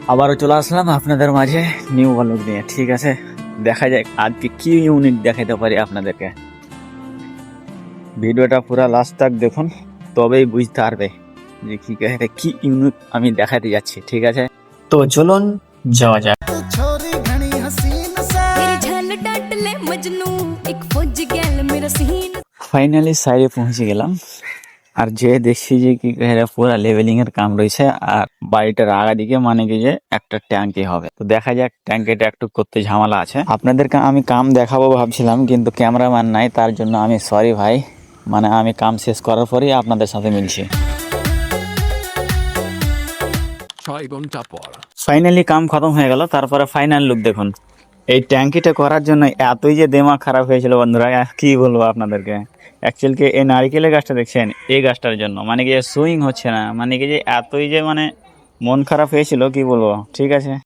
আবারও চলে আসলাম আপনাদের মাঝে নিউ ব্লগ নিয়ে। ঠিক আছে, দেখা যাক আজকে কি ইউনিক দেখাতে পারি আপনাদেরকে। ভিডিওটা পুরো লাস্ট তক দেখুন, তবেই বুঝতে পারবে যে কি ইউনিক আমি দেখাতে যাচ্ছি। ঠিক আছে, তো চলুন যাওয়া যাক। ফাইনালি সাইডে পৌঁছে গেলাম, আর যে দেখছি যে কি পুরো লেভেলিং এর কাম রয়েছে, আর বাড়িটার আগা দিকে মানে কি যে একটা ট্যাঙ্কি হবে। তো দেখা যাক, ট্যাঙ্কিটা একটু করতে ঝামেলা আছে। আপনাদেরকে আমি কাম দেখাবো ভাবছিলাম, কিন্তু ক্যামেরাম্যান নাই, তার জন্য আমি সরি ভাই। মানে আমি কাম শেষ করার পরেই আপনাদের সাথে মিলছি। ফাইনালি কাম খতম হয়ে গেল, তারপরে ফাইনাল লুক দেখুন। এই ট্যাঙ্কিটা করার জন্য এতই যে দিমাগ খারাপ হয়েছিল বন্ধুরা, কি বলবো আপনাদেরকে। অ্যাকচুয়ালি এই নারকেলের গাছটা দেখছেন, এই গাছটার জন্য মানে কি সুইং হচ্ছে না, মানে কি যে এতই যে মানে মন খারাপ হয়েছিল, কি বলবো। ঠিক আছে।